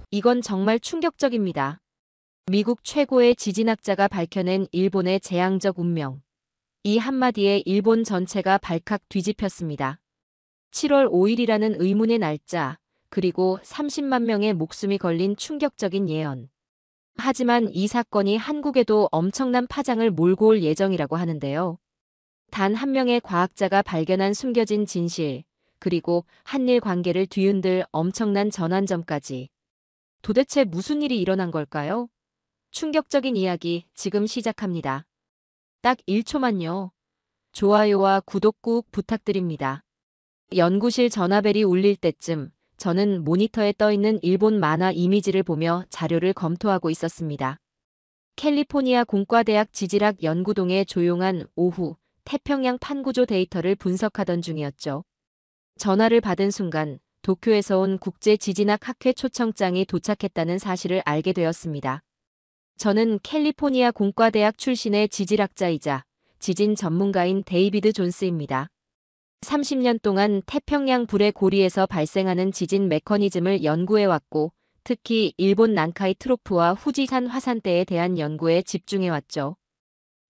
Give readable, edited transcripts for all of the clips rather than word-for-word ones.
이건 정말 충격적입니다. 미국 최고의 지진학자가 밝혀낸 일본의 재앙적 운명. 이 한마디에 일본 전체가 발칵 뒤집혔습니다. 7월 5일이라는 의문의 날짜, 그리고 30만 명의 목숨이 걸린 충격적인 예언. 하지만 이 사건이 한국에도 엄청난 파장을 몰고 올 예정이라고 하는데요. 단 한 명의 과학자가 발견한 숨겨진 진실, 그리고 한일 관계를 뒤흔들 엄청난 전환점까지. 도대체 무슨 일이 일어난 걸까요? 충격적인 이야기 지금 시작합니다. 딱 1초만요. 좋아요와 구독 꾹 부탁드립니다. 연구실 전화벨이 울릴 때쯤 저는 모니터에 떠있는 일본 만화 이미지를 보며 자료를 검토하고 있었습니다. 캘리포니아 공과대학 지질학 연구동의 조용한 오후, 태평양 판구조 데이터를 분석하던 중이었죠. 전화를 받은 순간 도쿄에서 온 국제지진학 학회 초청장이 도착했다는 사실을 알게 되었습니다. 저는 캘리포니아 공과대학 출신의 지질학자이자 지진 전문가인 데이비드 존스입니다. 30년 동안 태평양 불의 고리에서 발생하는 지진 메커니즘을 연구해왔고, 특히 일본 난카이 트로프와 후지산 화산대에 대한 연구에 집중해왔죠.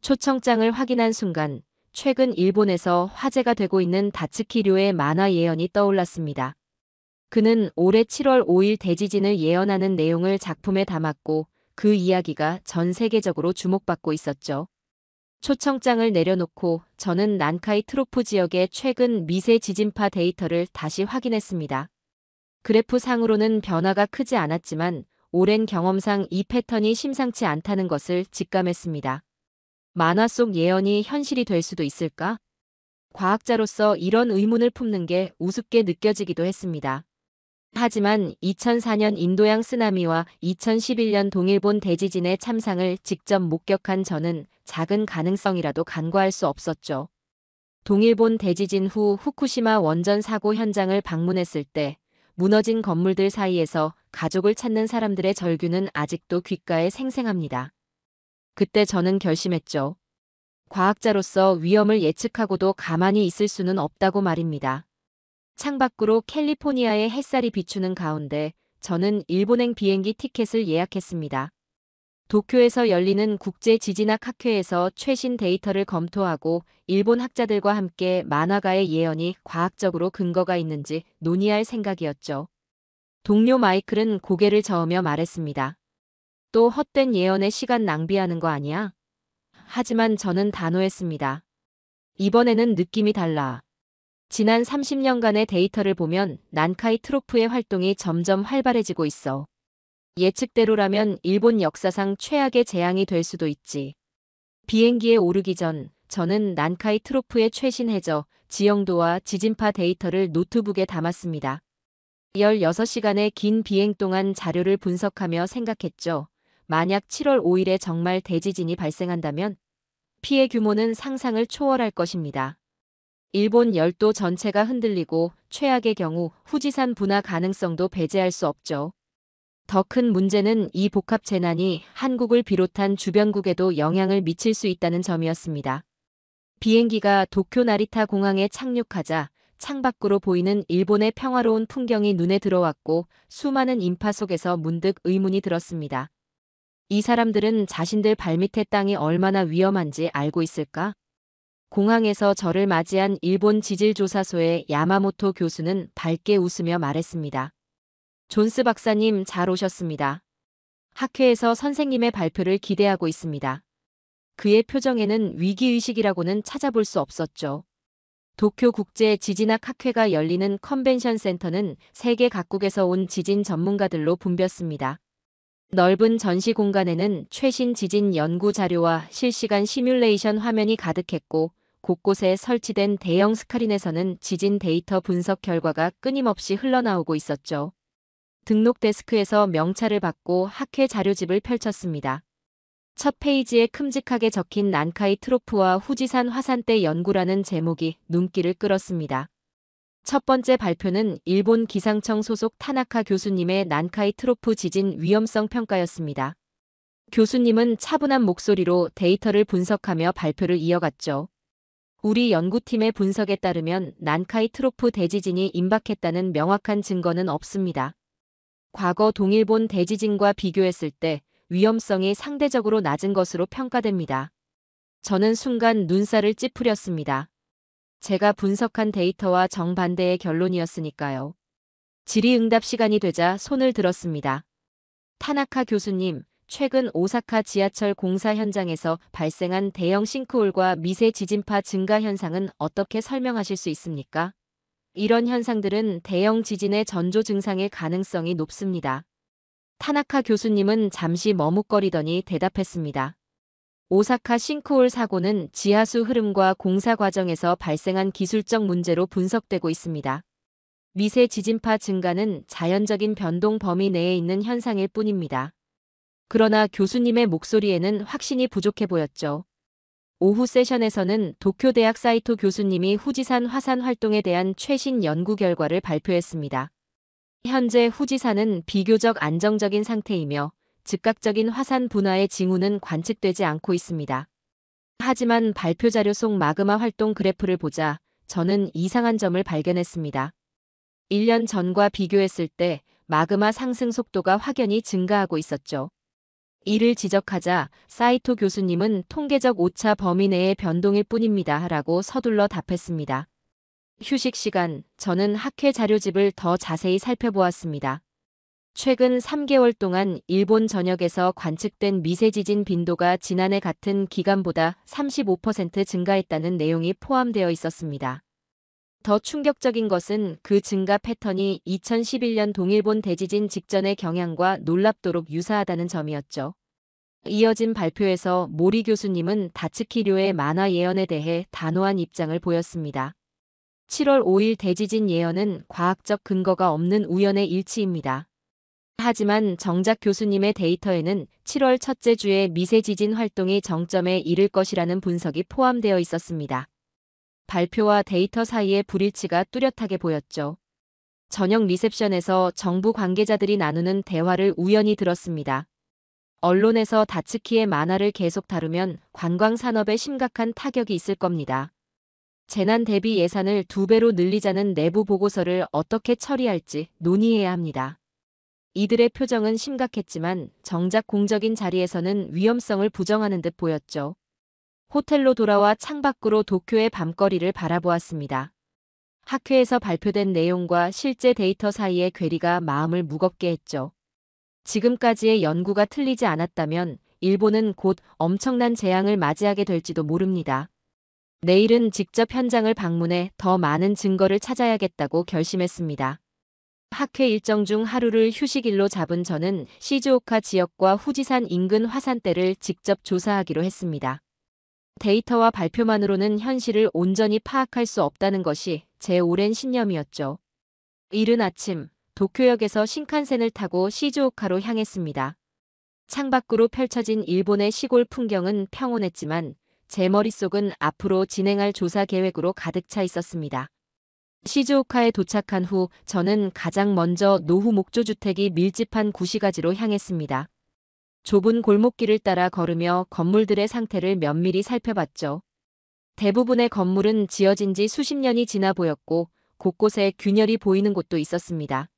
초청장을 확인한 순간 최근 일본에서 화제가 되고 있는 다츠키료의 만화 예언이 떠올랐습니다. 그는 올해 7월 5일 대지진을 예언하는 내용을 작품에 담았고, 그 이야기가 전 세계적으로 주목받고 있었죠. 초청장을 내려놓고 저는 난카이 트로프 지역의 최근 미세 지진파 데이터를 다시 확인했습니다. 그래프 상으로는 변화가 크지 않았지만 오랜 경험상 이 패턴이 심상치 않다는 것을 직감했습니다. 만화 속 예언이 현실이 될 수도 있을까? 과학자로서 이런 의문을 품는 게 우습게 느껴지기도 했습니다. 하지만 2004년 인도양 쓰나미와 2011년 동일본 대지진의 참상을 직접 목격한 저는 작은 가능성이라도 간과할 수 없었죠. 동일본 대지진 후 후쿠시마 원전 사고 현장을 방문했을 때 무너진 건물들 사이에서 가족을 찾는 사람들의 절규는 아직도 귓가에 생생합니다. 그때 저는 결심했죠. 과학자로서 위험을 예측하고도 가만히 있을 수는 없다고 말입니다. 창밖으로 캘리포니아의 햇살이 비추는 가운데 저는 일본행 비행기 티켓을 예약했습니다. 도쿄에서 열리는 국제지진학 학회에서 최신 데이터를 검토하고 일본 학자들과 함께 만화가의 예언이 과학적으로 근거가 있는지 논의할 생각이었죠. 동료 마이클은 고개를 저으며 말했습니다. 또 헛된 예언에 시간 낭비하는 거 아니야? 하지만 저는 단호했습니다. 이번에는 느낌이 달라. 지난 30년간의 데이터를 보면 난카이 트로프의 활동이 점점 활발해지고 있어. 예측대로라면 일본 역사상 최악의 재앙이 될 수도 있지. 비행기에 오르기 전 저는 난카이 트로프의 최신 해저, 지형도와 지진파 데이터를 노트북에 담았습니다. 16시간의 긴 비행 동안 자료를 분석하며 생각했죠. 만약 7월 5일에 정말 대지진이 발생한다면 피해 규모는 상상을 초월할 것입니다. 일본 열도 전체가 흔들리고 최악의 경우 후지산 분화 가능성도 배제할 수 없죠. 더 큰 문제는 이 복합 재난이 한국을 비롯한 주변국에도 영향을 미칠 수 있다는 점이었습니다. 비행기가 도쿄 나리타 공항에 착륙하자 창밖으로 보이는 일본의 평화로운 풍경이 눈에 들어왔고 수많은 인파 속에서 문득 의문이 들었습니다. 이 사람들은 자신들 발밑의 땅이 얼마나 위험한지 알고 있을까? 공항에서 저를 맞이한 일본 지질조사소의 야마모토 교수는 밝게 웃으며 말했습니다. 존스 박사님 잘 오셨습니다. 학회에서 선생님의 발표를 기대하고 있습니다. 그의 표정에는 위기의식이라고는 찾아볼 수 없었죠. 도쿄 국제 지진학 학회가 열리는 컨벤션 센터는 세계 각국에서 온 지진 전문가들로 붐볐습니다. 넓은 전시 공간에는 최신 지진 연구 자료와 실시간 시뮬레이션 화면이 가득했고 곳곳에 설치된 대형 스크린에서는 지진 데이터 분석 결과가 끊임없이 흘러나오고 있었죠. 등록 데스크에서 명찰을 받고 학회 자료집을 펼쳤습니다. 첫 페이지에 큼직하게 적힌 난카이 트로프와 후지산 화산대 연구라는 제목이 눈길을 끌었습니다. 첫 번째 발표는 일본 기상청 소속 타나카 교수님의 난카이 트로프 지진 위험성 평가였습니다. 교수님은 차분한 목소리로 데이터를 분석하며 발표를 이어갔죠. 우리 연구팀의 분석에 따르면 난카이 트로프 대지진이 임박했다는 명확한 증거는 없습니다. 과거 동일본 대지진과 비교했을 때 위험성이 상대적으로 낮은 것으로 평가됩니다. 저는 순간 눈살을 찌푸렸습니다. 제가 분석한 데이터와 정반대의 결론이었으니까요. 질의응답 시간이 되자 손을 들었습니다. 타나카 교수님, 최근 오사카 지하철 공사 현장에서 발생한 대형 싱크홀과 미세 지진파 증가 현상은 어떻게 설명하실 수 있습니까? 이런 현상들은 대형 지진의 전조 증상일 가능성이 높습니다. 타나카 교수님은 잠시 머뭇거리더니 대답했습니다. 오사카 싱크홀 사고는 지하수 흐름과 공사 과정에서 발생한 기술적 문제로 분석되고 있습니다. 미세 지진파 증가는 자연적인 변동 범위 내에 있는 현상일 뿐입니다. 그러나 교수님의 목소리에는 확신이 부족해 보였죠. 오후 세션에서는 도쿄대학 사이토 교수님이 후지산 화산 활동에 대한 최신 연구 결과를 발표했습니다. 현재 후지산은 비교적 안정적인 상태이며 즉각적인 화산 분화의 징후는 관측되지 않고 있습니다. 하지만 발표 자료 속 마그마 활동 그래프를 보자 저는 이상한 점을 발견했습니다. 1년 전과 비교했을 때 마그마 상승 속도가 확연히 증가하고 있었죠. 이를 지적하자 사이토 교수님은 통계적 오차 범위 내의 변동일 뿐입니다. 라고 서둘러 답했습니다. 휴식 시간, 저는 학회 자료집을 더 자세히 살펴보았습니다. 최근 3개월 동안 일본 전역에서 관측된 미세지진 빈도가 지난해 같은 기간보다 35% 증가했다는 내용이 포함되어 있었습니다. 더 충격적인 것은 그 증가 패턴이 2011년 동일본 대지진 직전의 경향과 놀랍도록 유사하다는 점이었죠. 이어진 발표에서 모리 교수님은 다츠키료의 만화 예언에 대해 단호한 입장을 보였습니다. 7월 5일 대지진 예언은 과학적 근거가 없는 우연의 일치입니다. 하지만 정작 교수님의 데이터에는 7월 첫째 주에 미세지진 활동이 정점에 이를 것이라는 분석이 포함되어 있었습니다. 발표와 데이터 사이의 불일치가 뚜렷하게 보였죠. 저녁 리셉션에서 정부 관계자들이 나누는 대화를 우연히 들었습니다. 언론에서 다츠키의 만화를 계속 다루면 관광 산업에 심각한 타격이 있을 겁니다. 재난 대비 예산을 2배로 늘리자는 내부 보고서를 어떻게 처리할지 논의해야 합니다. 이들의 표정은 심각했지만 정작 공적인 자리에서는 위험성을 부정하는 듯 보였죠. 호텔로 돌아와 창밖으로 도쿄의 밤거리를 바라보았습니다. 학회에서 발표된 내용과 실제 데이터 사이의 괴리가 마음을 무겁게 했죠. 지금까지의 연구가 틀리지 않았다면 일본은 곧 엄청난 재앙을 맞이하게 될지도 모릅니다. 내일은 직접 현장을 방문해 더 많은 증거를 찾아야겠다고 결심했습니다. 학회 일정 중 하루를 휴식일로 잡은 저는 시즈오카 지역과 후지산 인근 화산대를 직접 조사하기로 했습니다. 데이터와 발표만으로는 현실을 온전히 파악할 수 없다는 것이 제 오랜 신념이었죠. 이른 아침, 도쿄역에서 신칸센을 타고 시즈오카로 향했습니다. 창밖으로 펼쳐진 일본의 시골 풍경은 평온했지만 제 머릿속은 앞으로 진행할 조사 계획으로 가득 차 있었습니다. 시즈오카에 도착한 후 저는 가장 먼저 노후 목조주택이 밀집한 구시가지로 향했습니다. 좁은 골목길을 따라 걸으며 건물들의 상태를 면밀히 살펴봤죠. 대부분의 건물은 지어진 지 수십 년이 지나 보였고 곳곳에 균열이 보이는 곳도 있었습니다.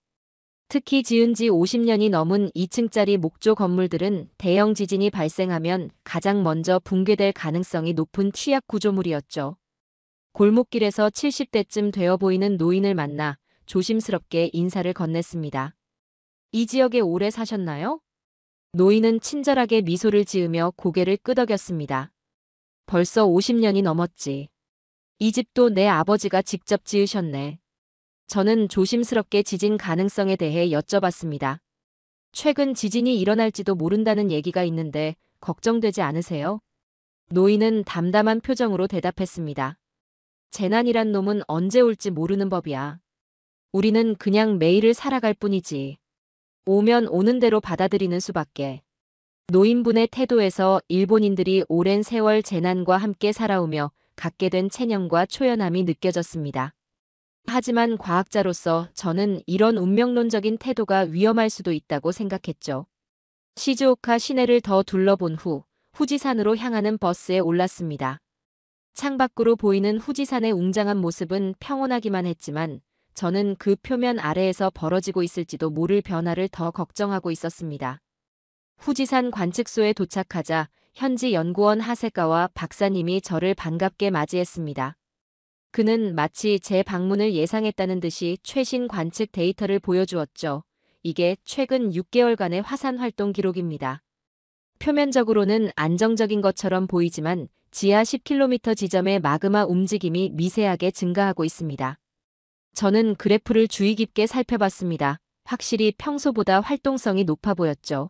특히 지은 지 50년이 넘은 2층짜리 목조 건물들은 대형 지진이 발생하면 가장 먼저 붕괴될 가능성이 높은 취약 구조물이었죠. 골목길에서 70대쯤 되어 보이는 노인을 만나 조심스럽게 인사를 건넸습니다. 이 지역에 오래 사셨나요? 노인은 친절하게 미소를 지으며 고개를 끄덕였습니다. 벌써 50년이 넘었지. 이 집도 내 아버지가 직접 지으셨네. 저는 조심스럽게 지진 가능성에 대해 여쭤봤습니다. 최근 지진이 일어날지도 모른다는 얘기가 있는데 걱정되지 않으세요? 노인은 담담한 표정으로 대답했습니다. 재난이란 놈은 언제 올지 모르는 법이야. 우리는 그냥 매일을 살아갈 뿐이지. 오면 오는 대로 받아들이는 수밖에. 노인분의 태도에서 일본인들이 오랜 세월 재난과 함께 살아오며 갖게 된 체념과 초연함이 느껴졌습니다. 하지만 과학자로서 저는 이런 운명론적인 태도가 위험할 수도 있다고 생각했죠. 시즈오카 시내를 더 둘러본 후 후지산으로 향하는 버스에 올랐습니다. 창밖으로 보이는 후지산의 웅장한 모습은 평온하기만 했지만 저는 그 표면 아래에서 벌어지고 있을지도 모를 변화를 더 걱정하고 있었습니다. 후지산 관측소에 도착하자 현지 연구원 하세가와 박사님이 저를 반갑게 맞이했습니다. 그는 마치 제 방문을 예상했다는 듯이 최신 관측 데이터를 보여주었죠. 이게 최근 6개월간의 화산 활동 기록입니다. 표면적으로는 안정적인 것처럼 보이지만 지하 10km 지점의 마그마 움직임이 미세하게 증가하고 있습니다. 저는 그래프를 주의 깊게 살펴봤습니다. 확실히 평소보다 활동성이 높아 보였죠.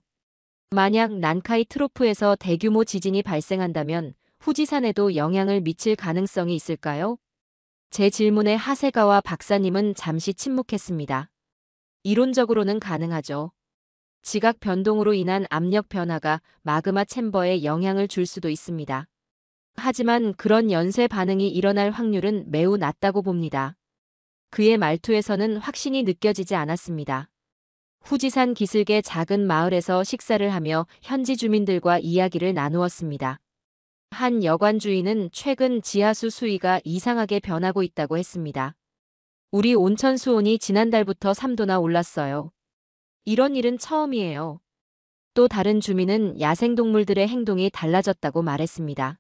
만약 난카이 트로프에서 대규모 지진이 발생한다면 후지산에도 영향을 미칠 가능성이 있을까요? 제 질문에 하세가와 박사님은 잠시 침묵했습니다. 이론적으로는 가능하죠. 지각 변동으로 인한 압력 변화가 마그마 챔버에 영향을 줄 수도 있습니다. 하지만 그런 연쇄 반응이 일어날 확률은 매우 낮다고 봅니다. 그의 말투에서는 확신이 느껴지지 않았습니다. 후지산 기슭의 작은 마을에서 식사를 하며 현지 주민들과 이야기를 나누었습니다. 한 여관 주인은 최근 지하수 수위가 이상하게 변하고 있다고 했습니다. 우리 온천 수온이 지난달부터 3도나 올랐어요. 이런 일은 처음이에요. 또 다른 주민은 야생동물들의 행동이 달라졌다고 말했습니다.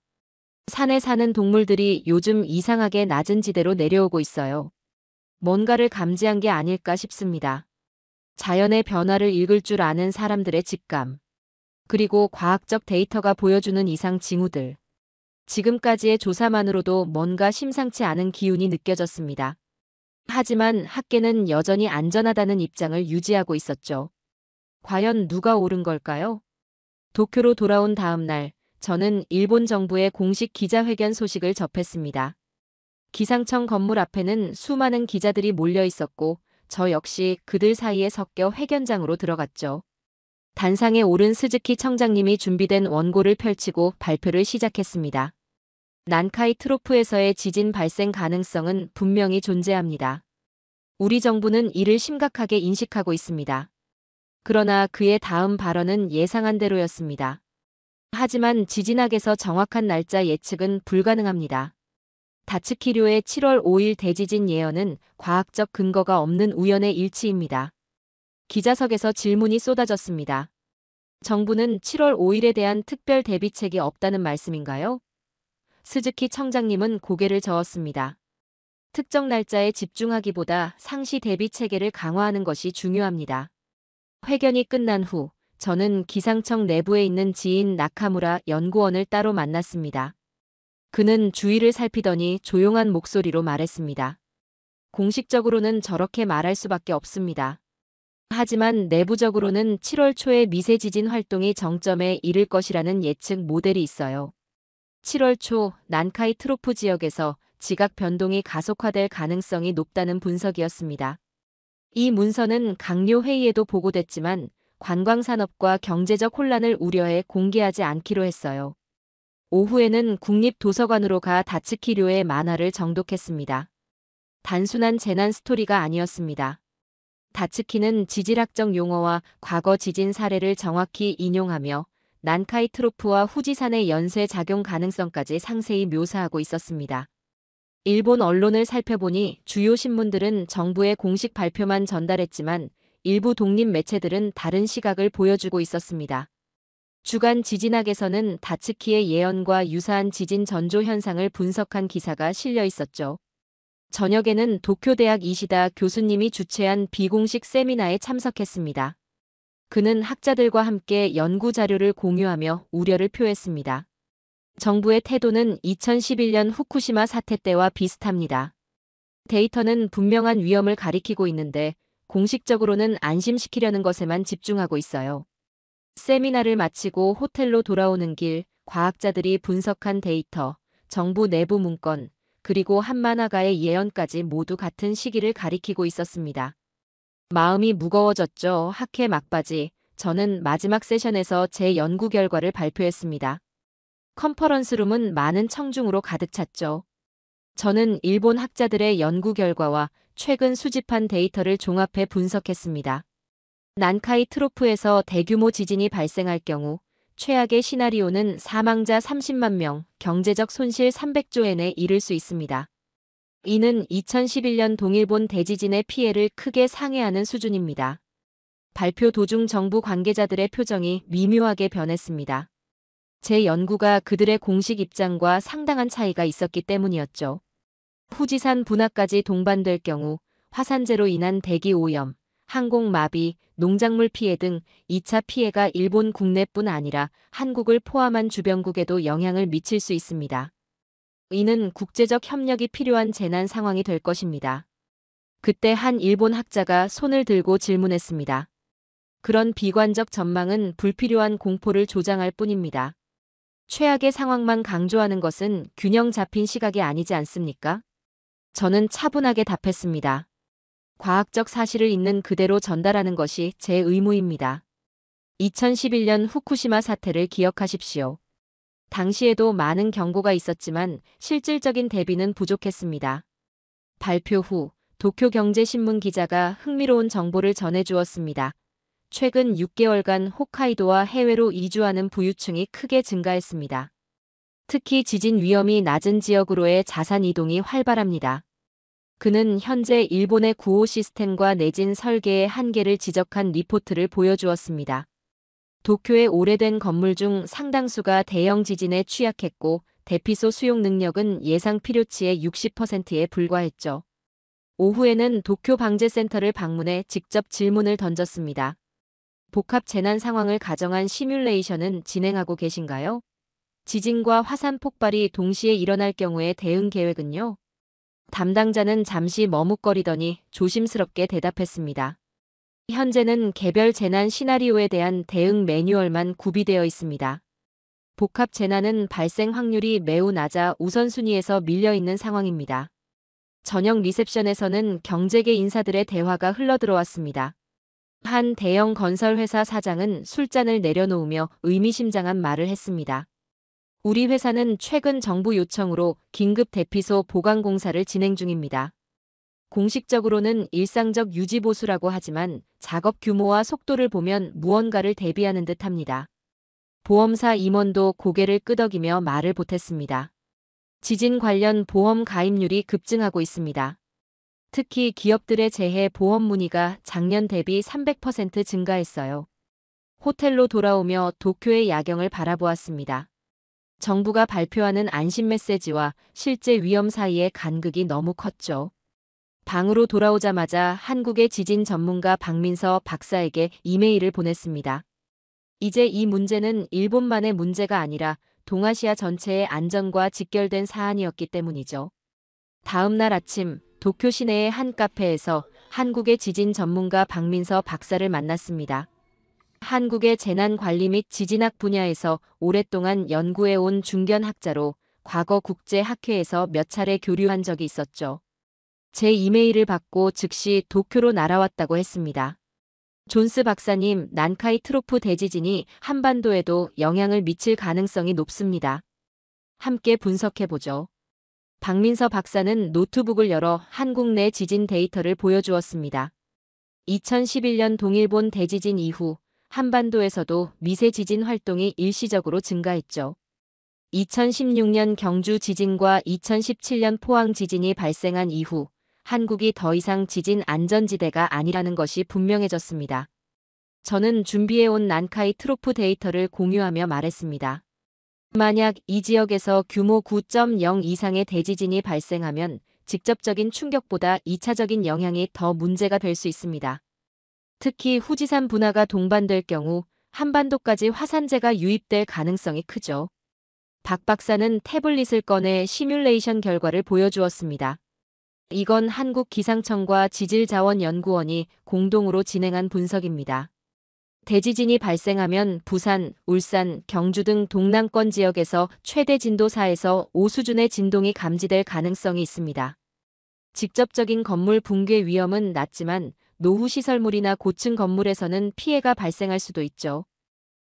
산에 사는 동물들이 요즘 이상하게 낮은 지대로 내려오고 있어요. 뭔가를 감지한 게 아닐까 싶습니다. 자연의 변화를 읽을 줄 아는 사람들의 직감. 그리고 과학적 데이터가 보여주는 이상 징후들. 지금까지의 조사만으로도 뭔가 심상치 않은 기운이 느껴졌습니다. 하지만 학계는 여전히 안전하다는 입장을 유지하고 있었죠. 과연 누가 옳은 걸까요? 도쿄로 돌아온 다음 날, 저는 일본 정부의 공식 기자회견 소식을 접했습니다. 기상청 건물 앞에는 수많은 기자들이 몰려 있었고, 저 역시 그들 사이에 섞여 회견장으로 들어갔죠. 단상에 오른 스즈키 청장님이 준비된 원고를 펼치고 발표를 시작했습니다. 난카이 트로프에서의 지진 발생 가능성은 분명히 존재합니다. 우리 정부는 이를 심각하게 인식하고 있습니다. 그러나 그의 다음 발언은 예상한 대로였습니다. 하지만 지진학에서 정확한 날짜 예측은 불가능합니다. 다츠키료의 7월 5일 대지진 예언은 과학적 근거가 없는 우연의 일치입니다. 기자석에서 질문이 쏟아졌습니다. 정부는 7월 5일에 대한 특별 대비책이 없다는 말씀인가요? 스즈키 청장님은 고개를 저었습니다. 특정 날짜에 집중하기보다 상시 대비 체계를 강화하는 것이 중요합니다. 회견이 끝난 후 저는 기상청 내부에 있는 지인 나카무라 연구원을 따로 만났습니다. 그는 주위를 살피더니 조용한 목소리로 말했습니다. 공식적으로는 저렇게 말할 수밖에 없습니다. 하지만 내부적으로는 7월 초에 미세 지진 활동이 정점에 이를 것이라는 예측 모델이 있어요. 7월 초 난카이 트로프 지역에서 지각 변동이 가속화될 가능성이 높다는 분석이었습니다. 이 문서는 강요 회의에도 보고됐지만 관광산업과 경제적 혼란을 우려해 공개하지 않기로 했어요. 오후에는 국립도서관으로 가 다츠키료의 만화를 정독했습니다. 단순한 재난 스토리가 아니었습니다. 다츠키는 지질학적 용어와 과거 지진 사례를 정확히 인용하며 난카이 트로프와 후지산의 연쇄 작용 가능성까지 상세히 묘사하고 있었습니다. 일본 언론을 살펴보니 주요 신문들은 정부의 공식 발표만 전달했지만 일부 독립 매체들은 다른 시각을 보여주고 있었습니다. 주간 지진학에서는 다츠키의 예언과 유사한 지진 전조 현상을 분석한 기사가 실려 있었죠. 저녁에는 도쿄대학 이시다 교수님이 주최한 비공식 세미나에 참석했습니다. 그는 학자들과 함께 연구 자료를 공유하며 우려를 표했습니다. 정부의 태도는 2011년 후쿠시마 사태 때와 비슷합니다. 데이터는 분명한 위험을 가리키고 있는데 공식적으로는 안심시키려는 것에만 집중하고 있어요. 세미나를 마치고 호텔로 돌아오는 길, 과학자들이 분석한 데이터, 정부 내부 문건, 그리고 한만화가의 예언까지 모두 같은 시기를 가리키고 있었습니다. 마음이 무거워졌죠. 학회 막바지, 저는 마지막 세션에서 제 연구 결과를 발표했습니다. 컨퍼런스룸은 많은 청중으로 가득 찼죠. 저는 일본 학자들의 연구 결과와 최근 수집한 데이터를 종합해 분석했습니다. 난카이 트로프에서 대규모 지진이 발생할 경우 최악의 시나리오는 사망자 30만 명, 경제적 손실 300조 엔에 이를 수 있습니다. 이는 2011년 동일본 대지진의 피해를 크게 상회하는 수준입니다. 발표 도중 정부 관계자들의 표정이 미묘하게 변했습니다. 제 연구가 그들의 공식 입장과 상당한 차이가 있었기 때문이었죠. 후지산 분화까지 동반될 경우 화산재로 인한 대기 오염, 항공 마비, 농작물 피해 등 2차 피해가 일본 국내뿐 아니라 한국을 포함한 주변국에도 영향을 미칠 수 있습니다. 이는 국제적 협력이 필요한 재난 상황이 될 것입니다. 그때 한 일본 학자가 손을 들고 질문했습니다. 그런 비관적 전망은 불필요한 공포를 조장할 뿐입니다. 최악의 상황만 강조하는 것은 균형 잡힌 시각이 아니지 않습니까? 저는 차분하게 답했습니다. 과학적 사실을 있는 그대로 전달하는 것이 제 의무입니다. 2011년 후쿠시마 사태를 기억하십시오. 당시에도 많은 경고가 있었지만 실질적인 대비는 부족했습니다. 발표 후 도쿄경제신문 기자가 흥미로운 정보를 전해주었습니다. 최근 6개월간 홋카이도와 해외로 이주하는 부유층이 크게 증가했습니다. 특히 지진 위험이 낮은 지역으로의 자산 이동이 활발합니다. 그는 현재 일본의 구호 시스템과 내진 설계의 한계를 지적한 리포트를 보여주었습니다. 도쿄의 오래된 건물 중 상당수가 대형 지진에 취약했고 대피소 수용 능력은 예상 필요치의 60%에 불과했죠. 오후에는 도쿄 방재센터를 방문해 직접 질문을 던졌습니다. 복합 재난 상황을 가정한 시뮬레이션은 진행하고 계신가요? 지진과 화산 폭발이 동시에 일어날 경우의 대응 계획은요? 담당자는 잠시 머뭇거리더니 조심스럽게 대답했습니다. 현재는 개별 재난 시나리오에 대한 대응 매뉴얼만 구비되어 있습니다. 복합 재난은 발생 확률이 매우 낮아 우선순위에서 밀려 있는 상황입니다. 저녁 리셉션에서는 경제계 인사들의 대화가 흘러들어왔습니다. 한 대형 건설회사 사장은 술잔을 내려놓으며 의미심장한 말을 했습니다. 우리 회사는 최근 정부 요청으로 긴급 대피소 보강 공사를 진행 중입니다. 공식적으로는 일상적 유지보수라고 하지만 작업 규모와 속도를 보면 무언가를 대비하는 듯합니다. 보험사 임원도 고개를 끄덕이며 말을 보탰습니다. 지진 관련 보험 가입률이 급증하고 있습니다. 특히 기업들의 재해 보험 문의가 작년 대비 300% 증가했어요. 호텔로 돌아오며 도쿄의 야경을 바라보았습니다. 정부가 발표하는 안심 메시지와 실제 위험 사이의 간극이 너무 컸죠. 방으로 돌아오자마자 한국의 지진 전문가 박민서 박사에게 이메일을 보냈습니다. 이제 이 문제는 일본만의 문제가 아니라 동아시아 전체의 안전과 직결된 사안이었기 때문이죠. 다음 날 아침 도쿄 시내의 한 카페에서 한국의 지진 전문가 박민서 박사를 만났습니다. 한국의 재난관리 및 지진학 분야에서 오랫동안 연구해온 중견학자로 과거 국제학회에서 몇 차례 교류한 적이 있었죠. 제 이메일을 받고 즉시 도쿄로 날아왔다고 했습니다. 존스 박사님, 난카이 트로프 대지진이 한반도에도 영향을 미칠 가능성이 높습니다. 함께 분석해보죠. 박민서 박사는 노트북을 열어 한국 내 지진 데이터를 보여주었습니다. 2011년 동일본 대지진 이후 한반도에서도 미세 지진 활동이 일시적으로 증가했죠. 2016년 경주 지진과 2017년 포항 지진이 발생한 이후 한국이 더 이상 지진 안전지대가 아니라는 것이 분명해졌습니다. 저는 준비해온 난카이 트로프 데이터를 공유하며 말했습니다. 만약 이 지역에서 규모 9.0 이상의 대지진이 발생하면 직접적인 충격보다 2차적인 영향이 더 문제가 될 수 있습니다. 특히 후지산 분화가 동반될 경우 한반도까지 화산재가 유입될 가능성이 크죠. 박 박사는 태블릿을 꺼내 시뮬레이션 결과를 보여주었습니다. 이건 한국기상청과 지질자원연구원이 공동으로 진행한 분석입니다. 대지진이 발생하면 부산, 울산, 경주 등 동남권 지역에서 최대 진도 4에서 5 수준의 진동이 감지될 가능성이 있습니다. 직접적인 건물 붕괴 위험은 낮지만 노후 시설물이나 고층 건물에서는 피해가 발생할 수도 있죠.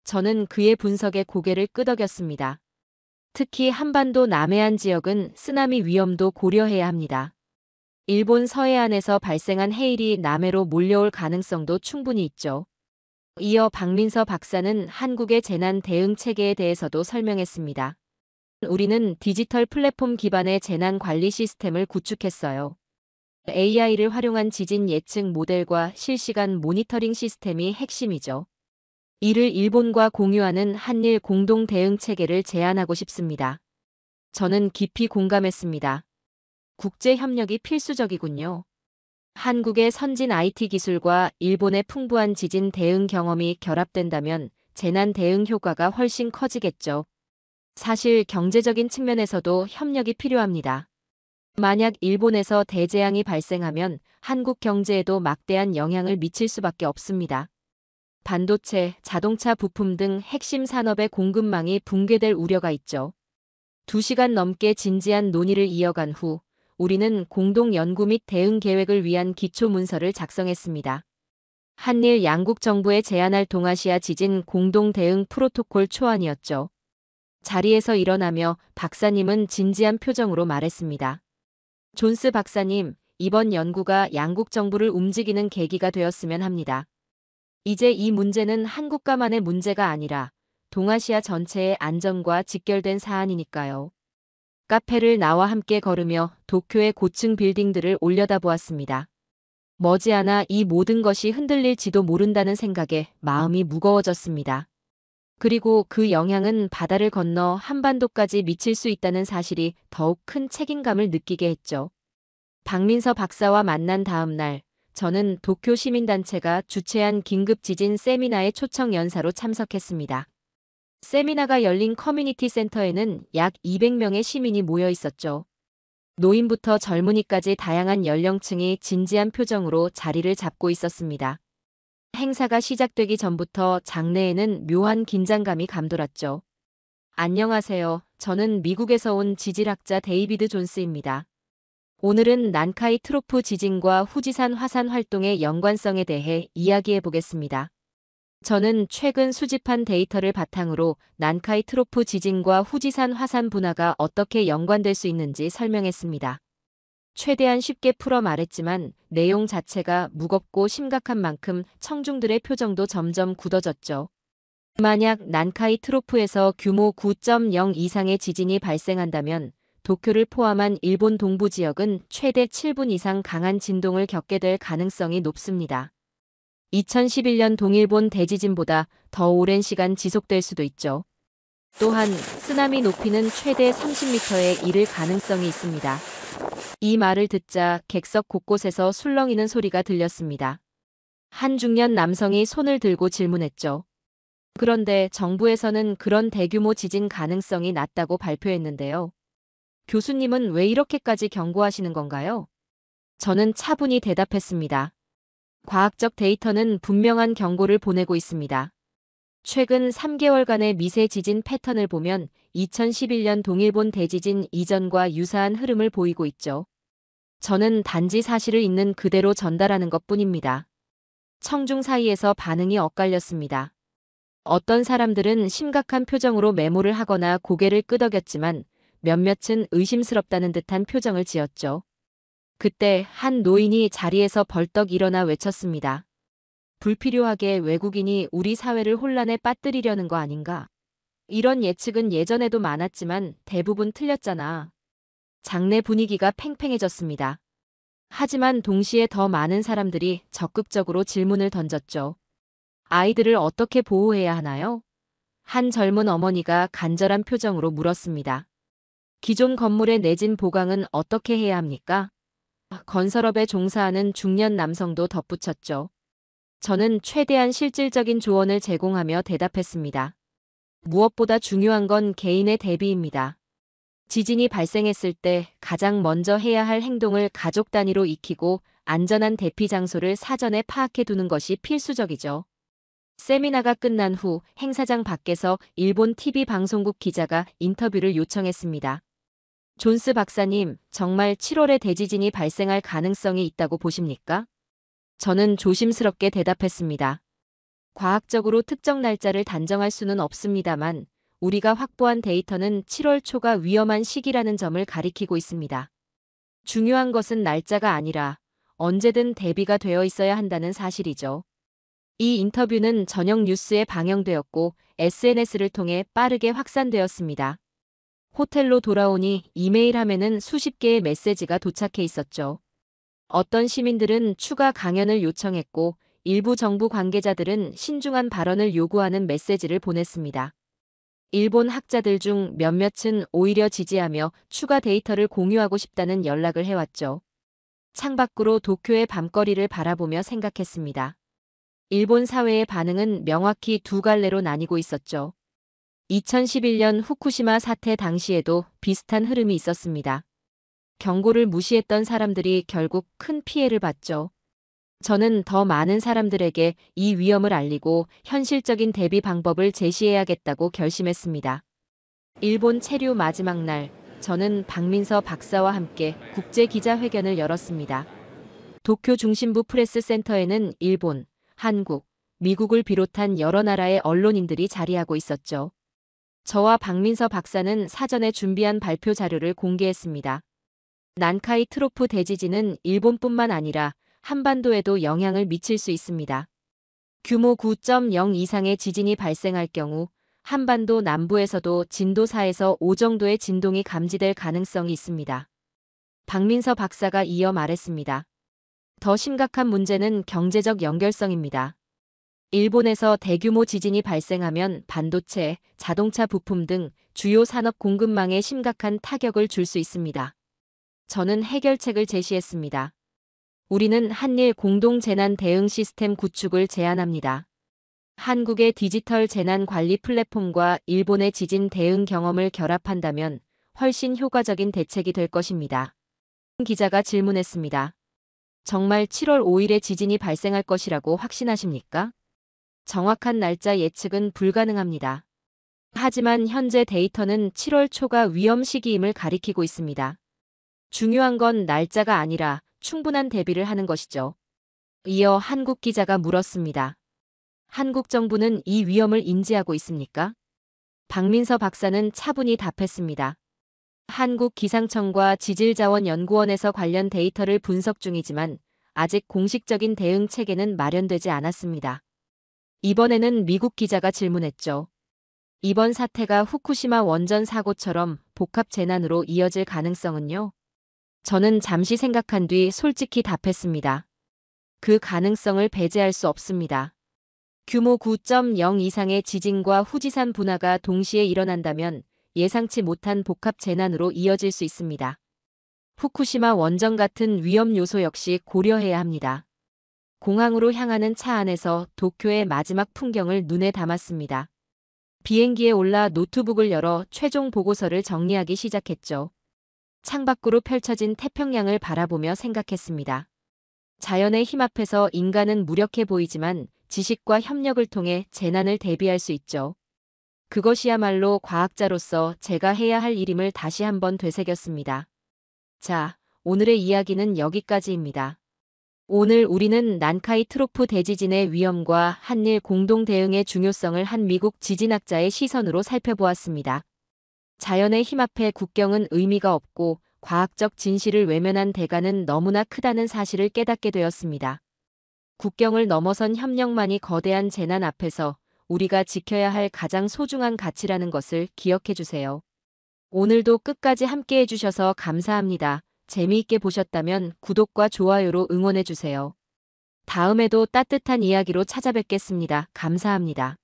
저는 그의 분석에 고개를 끄덕였습니다. 특히 한반도 남해안 지역은 쓰나미 위험도 고려해야 합니다. 일본 서해안에서 발생한 해일이 남해로 몰려올 가능성도 충분히 있죠. 이어 박민서 박사는 한국의 재난 대응 체계에 대해서도 설명했습니다. 우리는 디지털 플랫폼 기반의 재난 관리 시스템을 구축했어요. AI를 활용한 지진 예측 모델과 실시간 모니터링 시스템이 핵심이죠. 이를 일본과 공유하는 한일 공동 대응 체계를 제안하고 싶습니다. 저는 깊이 공감했습니다. 국제 협력이 필수적이군요. 한국의 선진 IT 기술과 일본의 풍부한 지진 대응 경험이 결합된다면 재난 대응 효과가 훨씬 커지겠죠. 사실 경제적인 측면에서도 협력이 필요합니다. 만약 일본에서 대재앙이 발생하면 한국 경제에도 막대한 영향을 미칠 수밖에 없습니다. 반도체, 자동차 부품 등 핵심 산업의 공급망이 붕괴될 우려가 있죠. 2시간 넘게 진지한 논의를 이어간 후 우리는 공동 연구 및 대응 계획을 위한 기초 문서를 작성했습니다. 한일 양국 정부에 제안할 동아시아 지진 공동 대응 프로토콜 초안이었죠. 자리에서 일어나며 박사님은 진지한 표정으로 말했습니다. 존스 박사님, 이번 연구가 양국 정부를 움직이는 계기가 되었으면 합니다. 이제 이 문제는 한국가만의 문제가 아니라 동아시아 전체의 안전과 직결된 사안이니까요. 카페를 나와 함께 걸으며 도쿄의 고층 빌딩들을 올려다보았습니다. 머지않아 이 모든 것이 흔들릴지도 모른다는 생각에 마음이 무거워졌습니다. 그리고 그 영향은 바다를 건너 한반도까지 미칠 수 있다는 사실이 더욱 큰 책임감을 느끼게 했죠. 박민서 박사와 만난 다음 날, 저는 도쿄 시민단체가 주최한 긴급 지진 세미나에 초청 연사로 참석했습니다. 세미나가 열린 커뮤니티 센터에는 약 200명의 시민이 모여 있었죠. 노인부터 젊은이까지 다양한 연령층이 진지한 표정으로 자리를 잡고 있었습니다. 행사가 시작되기 전부터 장내에는 묘한 긴장감이 감돌았죠. 안녕하세요. 저는 미국에서 온 지질학자 데이비드 존스입니다. 오늘은 난카이 트로프 지진과 후지산 화산 활동의 연관성에 대해 이야기해 보겠습니다. 저는 최근 수집한 데이터를 바탕으로 난카이 트로프 지진과 후지산 화산 분화가 어떻게 연관될 수 있는지 설명했습니다. 최대한 쉽게 풀어 말했지만 내용 자체가 무겁고 심각한 만큼 청중들의 표정도 점점 굳어졌죠. 만약 난카이 트로프에서 규모 9.0 이상의 지진이 발생한다면 도쿄를 포함한 일본 동부 지역은 최대 7분 이상 강한 진동을 겪게 될 가능성이 높습니다. 2011년 동일본 대지진보다 더 오랜 시간 지속될 수도 있죠. 또한 쓰나미 높이는 최대 30m에 이를 가능성이 있습니다. 이 말을 듣자 객석 곳곳에서 술렁이는 소리가 들렸습니다. 한 중년 남성이 손을 들고 질문했죠. 그런데 정부에서는 그런 대규모 지진 가능성이 낮다고 발표했는데요. 교수님은 왜 이렇게까지 경고하시는 건가요? 저는 차분히 대답했습니다. 과학적 데이터는 분명한 경고를 보내고 있습니다. 최근 3개월간의 미세 지진 패턴을 보면 2011년 동일본 대지진 이전과 유사한 흐름을 보이고 있죠. 저는 단지 사실을 있는 그대로 전달하는 것뿐입니다. 청중 사이에서 반응이 엇갈렸습니다. 어떤 사람들은 심각한 표정으로 메모를 하거나 고개를 끄덕였지만 몇몇은 의심스럽다는 듯한 표정을 지었죠. 그때 한 노인이 자리에서 벌떡 일어나 외쳤습니다. 불필요하게 외국인이 우리 사회를 혼란에 빠뜨리려는 거 아닌가? 이런 예측은 예전에도 많았지만 대부분 틀렸잖아. 장내 분위기가 팽팽해졌습니다. 하지만 동시에 더 많은 사람들이 적극적으로 질문을 던졌죠. 아이들을 어떻게 보호해야 하나요? 한 젊은 어머니가 간절한 표정으로 물었습니다. 기존 건물의 내진 보강은 어떻게 해야 합니까? 건설업에 종사하는 중년 남성도 덧붙였죠. 저는 최대한 실질적인 조언을 제공하며 대답했습니다. 무엇보다 중요한 건 개인의 대비입니다. 지진이 발생했을 때 가장 먼저 해야 할 행동을 가족 단위로 익히고 안전한 대피 장소를 사전에 파악해 두는 것이 필수적이죠. 세미나가 끝난 후 행사장 밖에서 일본 TV 방송국 기자가 인터뷰를 요청했습니다. 존스 박사님, 정말 7월에 대지진이 발생할 가능성이 있다고 보십니까? 저는 조심스럽게 대답했습니다. 과학적으로 특정 날짜를 단정할 수는 없습니다만 우리가 확보한 데이터는 7월 초가 위험한 시기라는 점을 가리키고 있습니다. 중요한 것은 날짜가 아니라 언제든 대비가 되어 있어야 한다는 사실이죠. 이 인터뷰는 저녁 뉴스에 방영되었고 SNS를 통해 빠르게 확산되었습니다. 호텔로 돌아오니 이메일 함에는 수십 개의 메시지가 도착해 있었죠. 어떤 시민들은 추가 강연을 요청했고 일부 정부 관계자들은 신중한 발언을 요구하는 메시지를 보냈습니다. 일본 학자들 중 몇몇은 오히려 지지하며 추가 데이터를 공유하고 싶다는 연락을 해왔죠. 창밖으로 도쿄의 밤거리를 바라보며 생각했습니다. 일본 사회의 반응은 명확히 두 갈래로 나뉘고 있었죠. 2011년 후쿠시마 사태 당시에도 비슷한 흐름이 있었습니다. 경고를 무시했던 사람들이 결국 큰 피해를 봤죠. 저는 더 많은 사람들에게 이 위험을 알리고 현실적인 대비 방법을 제시해야겠다고 결심했습니다. 일본 체류 마지막 날, 저는 박민서 박사와 함께 국제기자회견을 열었습니다. 도쿄 중심부 프레스센터에는 일본, 한국, 미국을 비롯한 여러 나라의 언론인들이 자리하고 있었죠. 저와 박민서 박사는 사전에 준비한 발표 자료를 공개했습니다. 난카이 트로프 대지진은 일본뿐만 아니라 한반도에도 영향을 미칠 수 있습니다. 규모 9.0 이상의 지진이 발생할 경우 한반도 남부에서도 진도 4에서 5 정도의 진동이 감지될 가능성이 있습니다. 박민서 박사가 이어 말했습니다. 더 심각한 문제는 경제적 연결성입니다. 일본에서 대규모 지진이 발생하면 반도체, 자동차 부품 등 주요 산업 공급망에 심각한 타격을 줄 수 있습니다. 저는 해결책을 제시했습니다. 우리는 한일 공동 재난 대응 시스템 구축을 제안합니다. 한국의 디지털 재난 관리 플랫폼과 일본의 지진 대응 경험을 결합한다면 훨씬 효과적인 대책이 될 것입니다. 기자가 질문했습니다. 정말 7월 5일에 지진이 발생할 것이라고 확신하십니까? 정확한 날짜 예측은 불가능합니다. 하지만 현재 데이터는 7월 초가 위험 시기임을 가리키고 있습니다. 중요한 건 날짜가 아니라 충분한 대비를 하는 것이죠. 이어 한국 기자가 물었습니다. 한국 정부는 이 위험을 인지하고 있습니까? 박민서 박사는 차분히 답했습니다. 한국 기상청과 지질자원연구원에서 관련 데이터를 분석 중이지만 아직 공식적인 대응 체계는 마련되지 않았습니다. 이번에는 미국 기자가 질문했죠. 이번 사태가 후쿠시마 원전 사고처럼 복합 재난으로 이어질 가능성은요? 저는 잠시 생각한 뒤 솔직히 답했습니다. 그 가능성을 배제할 수 없습니다. 규모 9.0 이상의 지진과 후지산 분화가 동시에 일어난다면 예상치 못한 복합 재난으로 이어질 수 있습니다. 후쿠시마 원전 같은 위험 요소 역시 고려해야 합니다. 공항으로 향하는 차 안에서 도쿄의 마지막 풍경을 눈에 담았습니다. 비행기에 올라 노트북을 열어 최종 보고서를 정리하기 시작했죠. 창밖으로 펼쳐진 태평양을 바라보며 생각했습니다. 자연의 힘 앞에서 인간은 무력해 보이지만 지식과 협력을 통해 재난을 대비할 수 있죠. 그것이야말로 과학자로서 제가 해야 할 일임을 다시 한번 되새겼습니다. 자, 오늘의 이야기는 여기까지입니다. 오늘 우리는 난카이 트로프 대지진의 위험과 한일 공동 대응의 중요성을 한 미국 지진학자의 시선으로 살펴보았습니다. 자연의 힘 앞에 국경은 의미가 없고 과학적 진실을 외면한 대가는 너무나 크다는 사실을 깨닫게 되었습니다. 국경을 넘어선 협력만이 거대한 재난 앞에서 우리가 지켜야 할 가장 소중한 가치라는 것을 기억해 주세요. 오늘도 끝까지 함께 해주셔서 감사합니다. 재미있게 보셨다면 구독과 좋아요로 응원해 주세요. 다음에도 따뜻한 이야기로 찾아뵙겠습니다. 감사합니다.